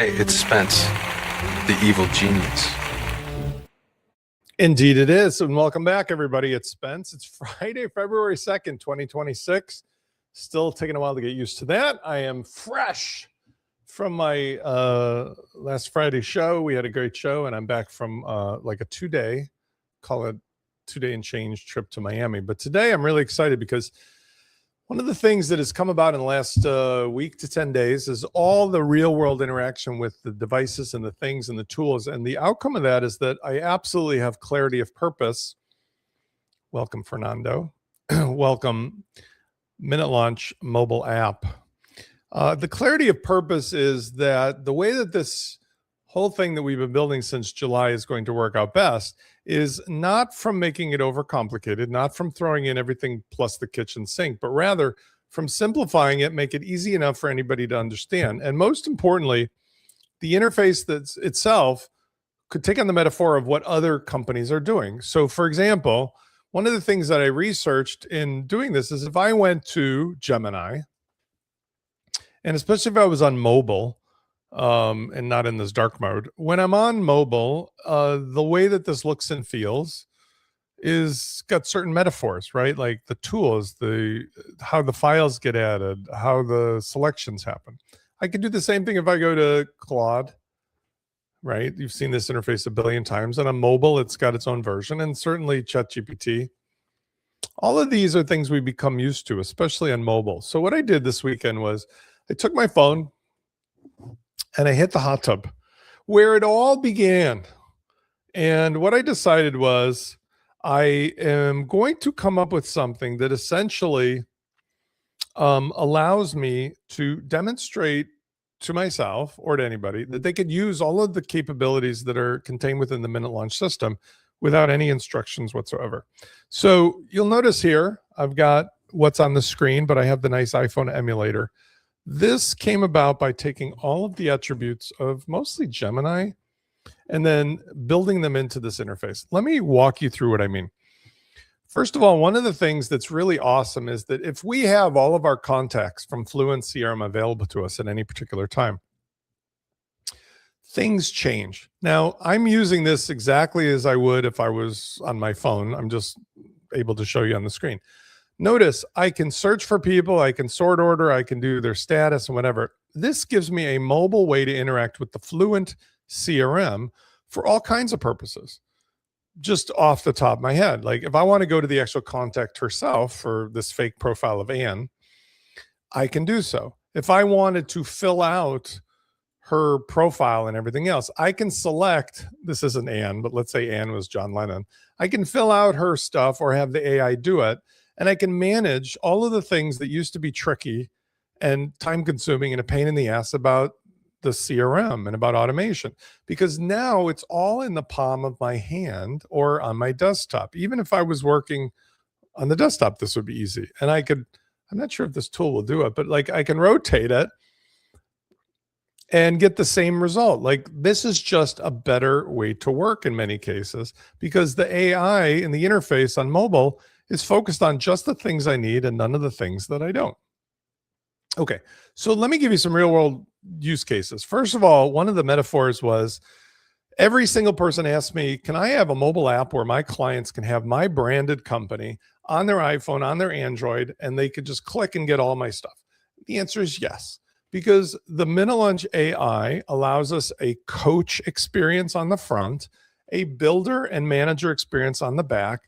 Hey, it's Spence, the evil genius. Indeed it is. And welcome back, everybody. It's Spence. It's Friday, February 2nd, 2026. Still taking a while to get used to that. I am fresh from my last Friday show. We had a great show, and I'm back from like a two-day, call it two-day and change trip to Miami. But today I'm really excited because one of the things that has come about in the last week to 10 days is all the real world interaction with the devices and the things and the tools. And the outcome of that is that I absolutely have clarity of purpose. Welcome, Fernando. Welcome, MinuteLaunch mobile app. The clarity of purpose is that the way that this whole thing that we've been building since July is going to work out best is not from making it overcomplicated, not from throwing in everything plus the kitchen sink, but rather from simplifying it, make it easy enough for anybody to understand. And most importantly, the interface that's itself could take on the metaphor of what other companies are doing. So for example, one of the things that I researched in doing this is if I went to Gemini, and especially if I was on mobile, and not in this dark mode. When I'm on mobile, the way that this looks and feels is got certain metaphors, right? Like the tools, how the files get added, how the selections happen. I can do the same thing if I go to Claude, right? You've seen this interface a billion times, and on mobile, it's got its own version, and certainly ChatGPT. All of these are things we become used to, especially on mobile. So what I did this weekend was I took my phone, and I hit the hot tub where it all began. And what I decided was I am going to come up with something that essentially allows me to demonstrate to myself or to anybody that they could use all of the capabilities that are contained within the MinuteLaunch system without any instructions whatsoever. So you'll notice here, I've got what's on the screen, but I have the nice iPhone emulator. This came about by taking all of the attributes of mostly Gemini and then building them into this interface. Let me walk you through what I mean. First of all, one of the things that's really awesome is that if we have all of our contacts from Fluent CRM available to us at any particular time, things change. Now, I'm using this exactly as I would if I was on my phone. I'm just able to show you on the screen. Notice I can search for people, I can sort order, I can do their status and whatever. This gives me a mobile way to interact with the Fluent CRM for all kinds of purposes. Just off the top of my head, like if I want to go to the actual contact herself for this fake profile of Anne, I can do so. If I wanted to fill out her profile and everything else, I can select, this isn't Anne, but let's say Anne was John Lennon. I can fill out her stuff or have the AI do it. And I can manage all of the things that used to be tricky and time consuming and a pain in the ass about the CRM and about automation, because now it's all in the palm of my hand or on my desktop. Even if I was working on the desktop, this would be easy. And I could, I'm not sure if this tool will do it, but like I can rotate it and get the same result. Like this is just a better way to work in many cases because the AI in the interface on mobile is focused on just the things I need and none of the things that I don't. Okay, so let me give you some real world use cases. First of all, one of the metaphors was every single person asked me, can I have a mobile app where my clients can have my branded company on their iPhone, on their Android, and they could just click and get all my stuff? The answer is yes, because the MinuteLaunch AI allows us a coach experience on the front, a builder and manager experience on the back,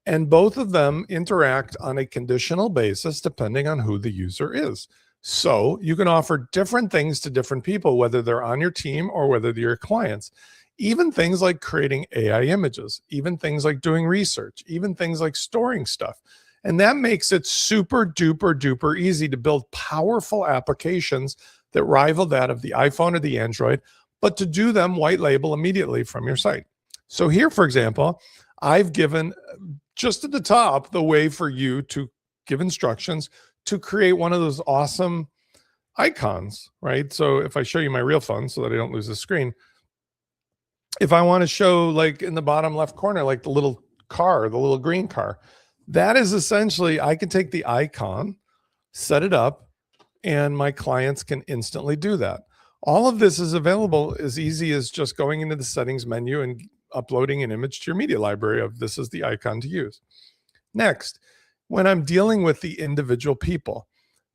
and both of them interact on a conditional basis depending on who the user is. So you can offer different things to different people, whether they're on your team or whether they're your clients. Even things like creating AI images, even things like doing research, even things like storing stuff. And that makes it super duper duper easy to build powerful applications that rival that of the iPhone or the Android, but to do them white label immediately from your site. So here, for example, I've given just at the top the way for you to give instructions to create one of those awesome icons, right? So if I show you my real phone so that I don't lose the screen, if I want to show like in the bottom left corner, like the little car, the little green car, that is essentially, I can take the icon, set it up, and my clients can instantly do that. All of this is available as easy as just going into the settings menu and uploading an image to your media library of this is the icon to use. Next, when I'm dealing with the individual people,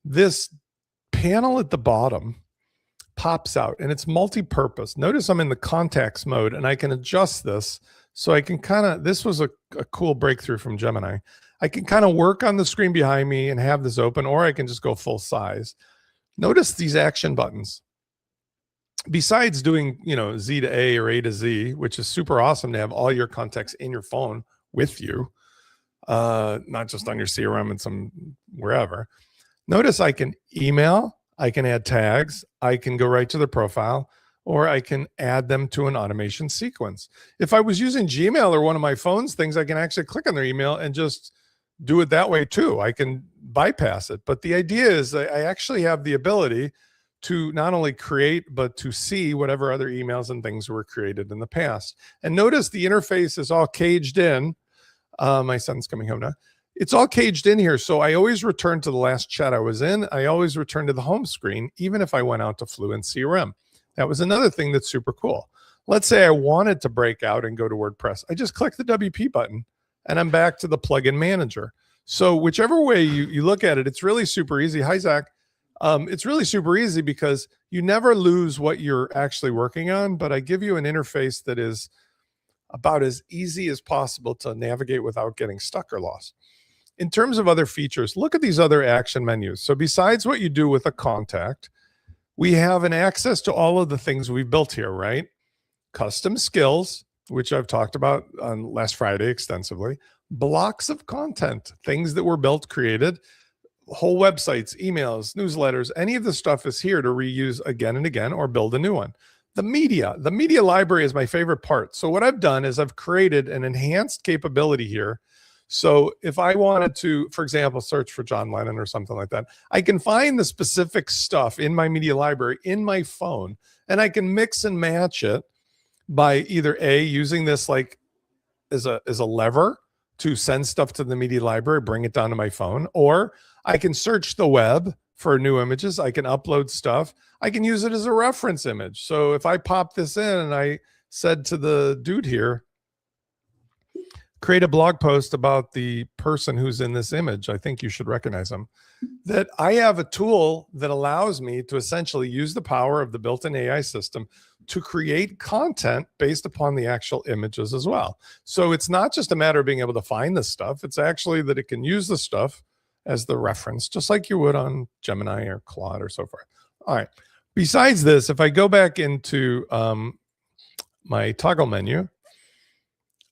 this panel at the bottom pops out and it's multi-purpose. Notice I'm in the contacts mode and I can adjust this. So I can this was a cool breakthrough from Gemini. I can kind of work on the screen behind me and have this open, or I can just go full size. Notice these action buttons. Besides doing, Z to A to Z, which is super awesome to have all your contacts in your phone with you, not just on your CRM and some wherever. Notice I can email, I can add tags, I can go right to the profile, or I can add them to an automation sequence. If I was using Gmail or one of my phone's things, I can actually click on their email and just do it that way too. I can bypass it. But the idea is I actually have the ability to not only create, but to see whatever other emails and things were created in the past. And notice the interface is all caged in. My son's coming home now. It's all caged in here. So I always return to the last chat I was in. I always return to the home screen, even if I went out to Fluent CRM. That was another thing that's super cool. Let's say I wanted to break out and go to WordPress. I just click the WP button and I'm back to the plugin manager. So whichever way you look at it, it's really super easy. Hi, Zach. It's really super easy because you never lose what you're actually working on, but I give you an interface that is about as easy as possible to navigate without getting stuck or lost. In terms of other features, look at these other action menus. So besides what you do with a contact, we have an access to all of the things we've built here, right? Custom skills, which I've talked about on last Friday extensively, blocks of content, things that were built, created, whole websites, emails, newsletters, any of the stuff is here to reuse again and again or build a new one. The media library is my favorite part. So what I've done is I've created an enhanced capability here. So if I wanted to, for example, search for John Lennon or something like that, I can find the specific stuff in my media library in my phone, and I can mix and match it by either using this like as a lever to send stuff to the media library, bring it down to my phone, or I can search the web for new images. I can upload stuff. I can use it as a reference image. So if I pop this in and I said to the dude here, create a blog post about the person who's in this image, I think you should recognize them, that I have a tool that allows me to essentially use the power of the built-in AI system to create content based upon the actual images as well. So it's not just a matter of being able to find this stuff. It's actually that it can use the stuff as the reference, just like you would on Gemini or Claude or so forth. All right. Besides this, if I go back into my toggle menu,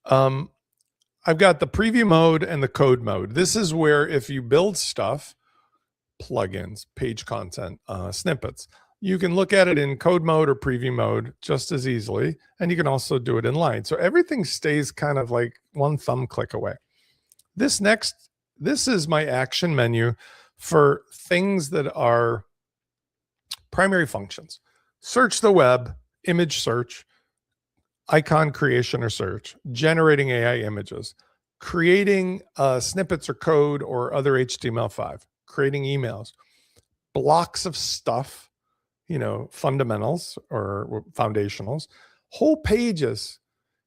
I've got the preview mode and the code mode. This is where if you build stuff, plugins, page content, snippets, you can look at it in code mode or preview mode just as easily. And you can also do it in line. So everything stays kind of like one thumb click away. This is my action menu for things that are primary functions. Search the web, image search, icon creation or search, generating AI images, creating snippets or code or other HTML5, creating emails, blocks of stuff, fundamentals or foundationals, whole pages.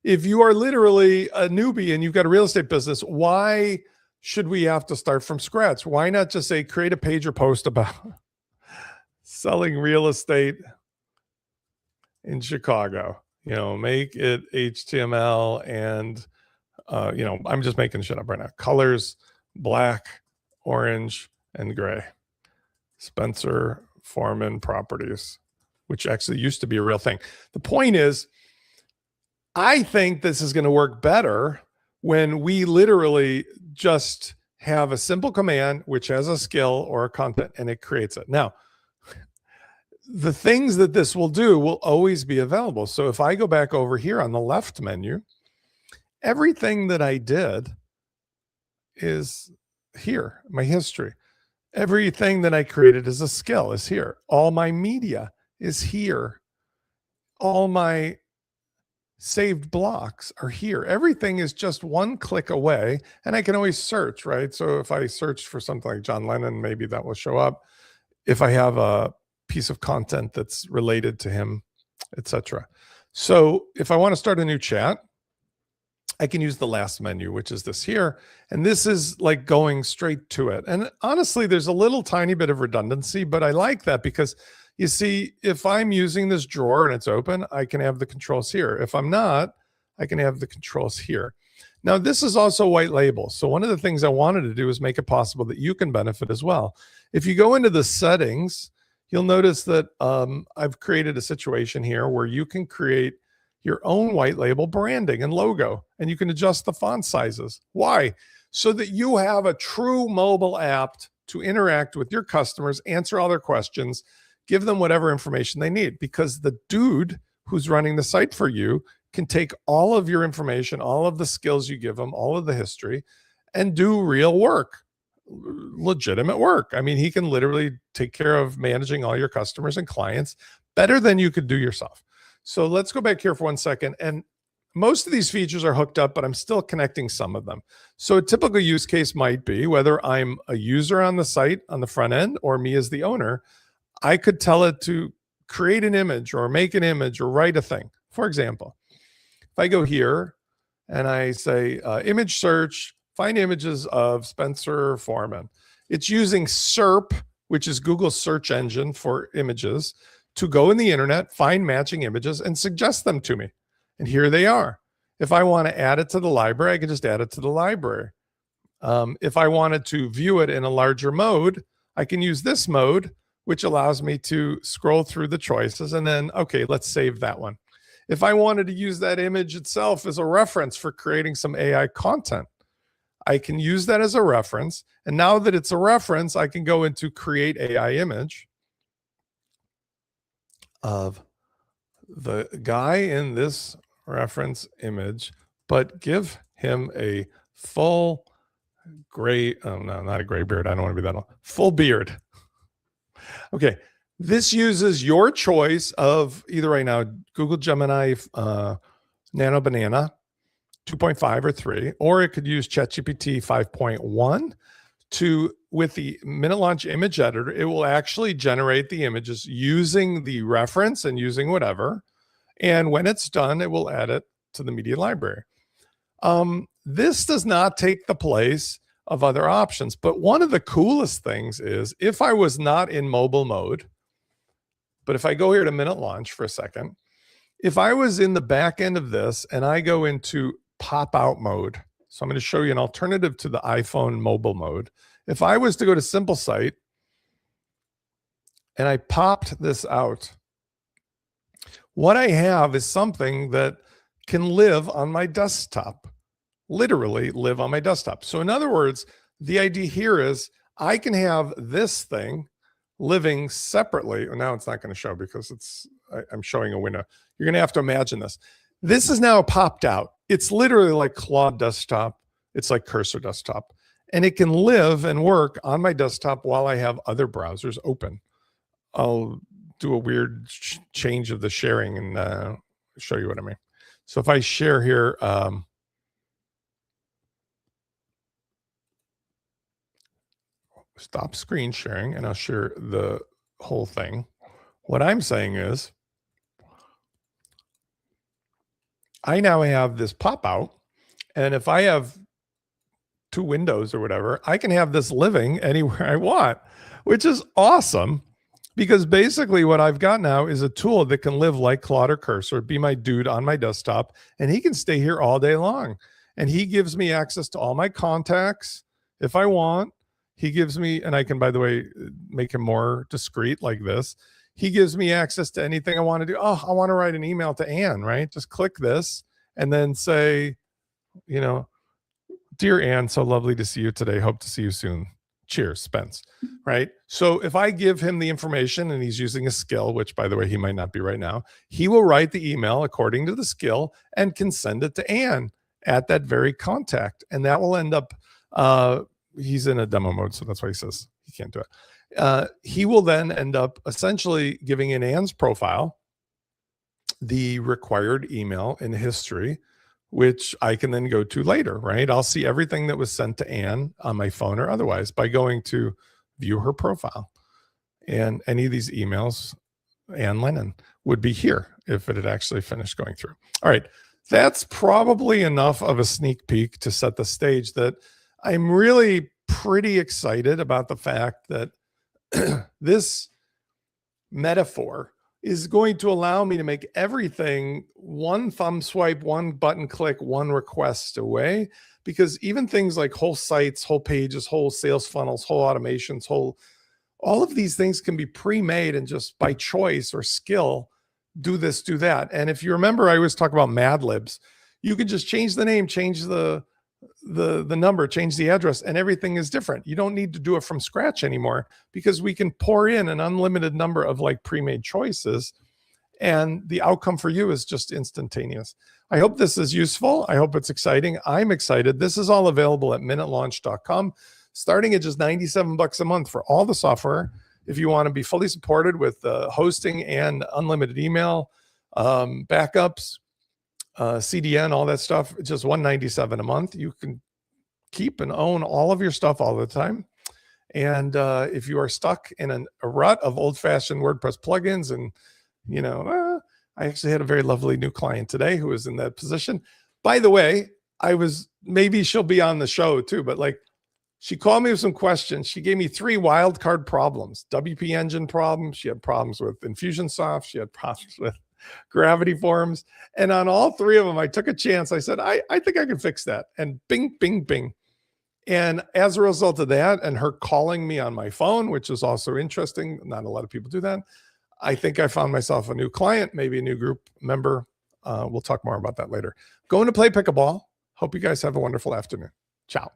If you are literally a newbie and you've got a real estate business, why should we have to start from scratch? Why not just say, create a page or post about selling real estate in Chicago? Make it HTML and, I'm just making shit up right now. Colors, black, orange, and gray. Spencer Foreman Properties, which actually used to be a real thing. The point is, I think this is going to work better when we literally just have a simple command, which has a skill or a content, and it creates it. Now, the things that this will do will always be available. So if I go back over here on the left menu, everything that I did is here, my history. Everything that I created as a skill is here. All my media is here. All my saved blocks are here. Everything is just one click away, and I can always search, right? So if I search for something like John Lennon, maybe that will show up. If I have a piece of content that's related to him, etc. So if I want to start a new chat, I can use the last menu, which is this here. And this is like going straight to it. And honestly, there's a little tiny bit of redundancy, but I like that because you see, if I'm using this drawer and it's open, I can have the controls here. If I'm not, I can have the controls here. Now, this is also white label. So one of the things I wanted to do is make it possible that you can benefit as well. If you go into the settings, you'll notice that I've created a situation here where you can create your own white label branding and logo, and you can adjust the font sizes. Why? So that you have a true mobile app to interact with your customers, answer all their questions, give them whatever information they need, because the dude who's running the site for you can take all of your information, all of the skills you give them, all of the history, and do real work, legitimate work. I mean, he can literally take care of managing all your customers and clients better than you could do yourself. So let's go back here for 1 second. And most of these features are hooked up, but I'm still connecting some of them. So a typical use case might be whether I'm a user on the site on the front end or me as the owner, I could tell it to create an image or make an image or write a thing. For example, if I go here and I say image search, find images of Spencer Foreman. It's using SERP, which is Google's search engine for images, to go in the internet, find matching images and suggest them to me. And here they are. If I want to add it to the library, I can just add it to the library. If I wanted to view it in a larger mode, I can use this mode, which allows me to scroll through the choices and then, okay, let's save that one. If I wanted to use that image itself as a reference for creating some AI content, I can use that as a reference. And now that it's a reference, I can go into create AI image of the guy in this reference image, but give him a full gray, oh no, not a gray beard. I don't want to be that old. Full beard. Okay. This uses your choice of either right now, Google Gemini Nano Banana 2.5 or 3, or it could use ChatGPT 5.1 to, with the MinuteLaunch image editor, it will actually generate the images using the reference and using whatever. And when it's done, it will add it to the media library. This does not take the place of other options. But one of the coolest things is if I was not in mobile mode, but if I go here to MinuteLaunch for a second, if I was in the back end of this and I go into pop out mode, so I'm going to show you an alternative to the iPhone mobile mode. If I was to go to Simple Site and I popped this out, what I have is something that can live on my desktop, literally live on my desktop. So in other words, the idea here is I can have this thing living separately. Now it's not going to show because I'm showing a window. You're going to have to imagine this. This is now popped out. It's literally like Claude Desktop. It's like Cursor Desktop. And it can live and work on my desktop while I have other browsers open. I'll do a weird change of the sharing and show you what I mean. So if I share here, stop screen sharing, and I'll share the whole thing. What I'm saying is, I now have this pop out, and if I have 2 windows or whatever, I can have this living anywhere I want, which is awesome because basically what I've got now is a tool that can live like Claude or Cursor, be my dude on my desktop, and he can stay here all day long. And he gives me access to all my contacts if I want. He gives me, and I can, by the way, make him more discreet like this. He gives me access to anything I want to do. Oh, I want to write an email to Anne, right? Just click this and then say, you know, dear Anne, so lovely to see you today. Hope to see you soon. Cheers, Spence, right? So if I give him the information and he's using a skill, which by the way, he might not be right now, he will write the email according to the skill and can send it to Anne at that very contact. And that will end up, he's in a demo mode, so that's why he says he can't do it. He will then end up essentially giving in Anne's profile the required email in history, which I can then go to later, right? I'll see everything that was sent to Anne on my phone or otherwise by going to view her profile. And any of these emails and Lennon would be here if it had actually finished going through. All right. That's probably enough of a sneak peek to set the stage that I'm really pretty excited about the fact that this metaphor is going to allow me to make everything one thumb swipe, one button click, one request away. Because even things like whole sites, whole pages, whole sales funnels, whole automations, all of these things can be pre-made and just by choice or skill, do this, do that. And if you remember, I always talk about Mad Libs. You could just change the name, change the number, change the address, and everything is different. You don't need to do it from scratch anymore because we can pour in an unlimited number of like pre-made choices, and the outcome for you is just instantaneous. I hope this is useful. I hope it's exciting. I'm excited. This is all available at minutelaunch.com, starting at just $97 a month for all the software. If you want to be fully supported with hosting and unlimited email, backups, CDN, all that stuff, it's just $197 a month. You can keep and own all of your stuff all the time. And if you are stuck in a rut of old-fashioned WordPress plugins, and I actually had a very lovely new client today who was in that position. By the way, maybe she'll be on the show too, but like, she called me with some questions. She gave me 3 wildcard problems. WP Engine problems. She had problems with Infusionsoft. She had problems with Gravity Forms. And on all 3 of them, I took a chance. I said, I think I can fix that. And bing, bing, bing. And as a result of that, and her calling me on my phone, which is also interesting, not a lot of people do that, I think I found myself a new client, maybe a new group member. We'll talk more about that later. Going to play pickleball. Hope you guys have a wonderful afternoon. Ciao.